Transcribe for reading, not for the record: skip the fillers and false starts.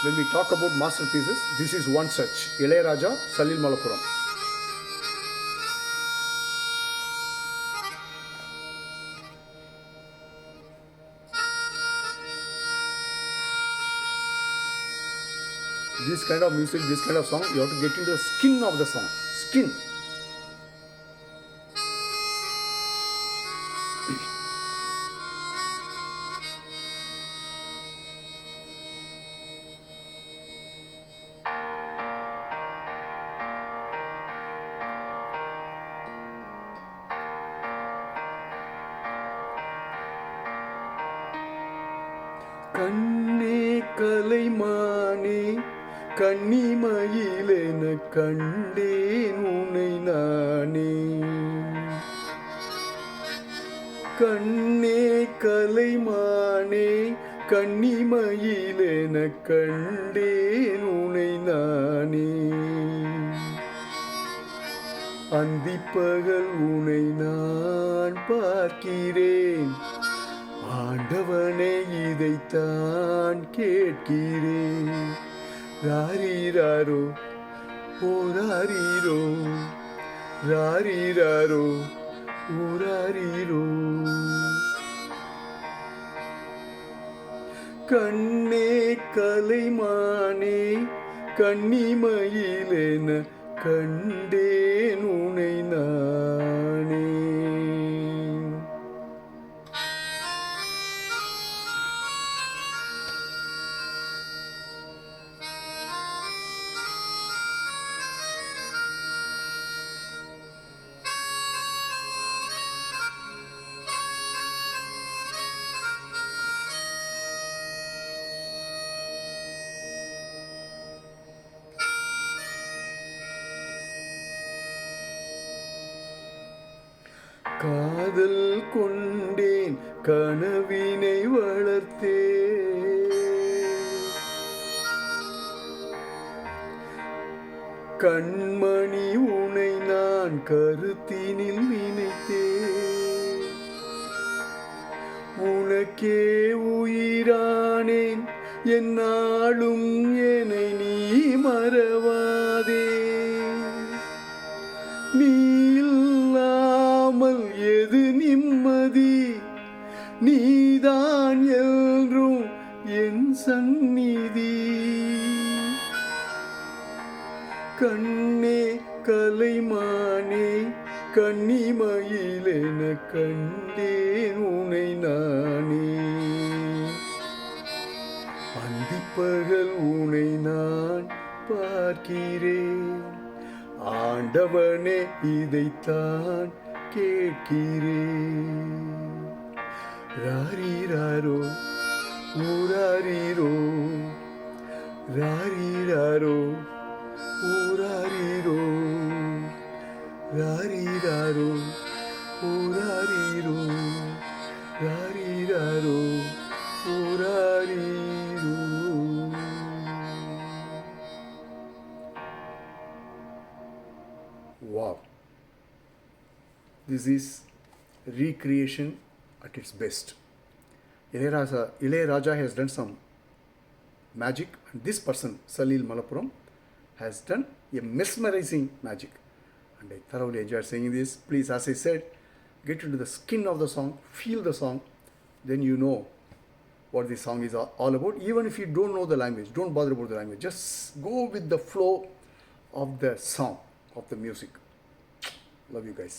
When we talk about masterpieces, this is one such. Ilayaraja, Salil Malappuram. This kind of music, this kind of song, you have to get into the skin of the song. Skin. கண்ணே கலைமானே கன்னிமயிலென கண்டேன் உனை நானே. கண்ணே கலைமானே கன்னிமயிலென கண்டேன் உனை நானே. அந்திப்பகல் உனை நான் பார்க்கிறேன், ஆண்டவனே இதைத்தான் கேட்கிறேன். ராரீராரோ ஓராரீரோ, ராரீராரோ ஓராரீரோ. கண்ணே கலைமானே கன்னிமயிலென கண்டேன் உனை நானே. காதல் கொண்டேன் கனவினை வளர்த்தேன், கண்மணி உனை நான் கருத்தினில் நினைத்தேன். உனக்கே உயிரானேன் என்னாலும் என்னை நீ மறவாதே. நீ இல்லாமல் எது நிம்மதி, நீதான் என்றும் என் சந்நிதி. கண்ணே கலைமானே கன்னிமயிலென கண்டேன் உனை நானே. அந்திப்பகல் உனை நான் பார்க்கிறேன், ஆண்டவனே இதைத்தான் கேட்கிறேன். ராரீராரோ ஊராரீரோ, ராரீராரோ ஊராரீரோ, ராரீராரோ ஊராரீரோ, ராரீராரோ ஊராரீரோ. Wow, this is recreation at its best. Ilayaraja has done some magic, and this person Salil Malappuram has done a mesmerizing magic, and I thoroughly enjoyed saying this. Please, as I said, get into the skin of the song, feel the song, then you know what the song is all about. Even if you don't know the language, don't bother about the language, just go with the flow of the song, of the music. Love you guys.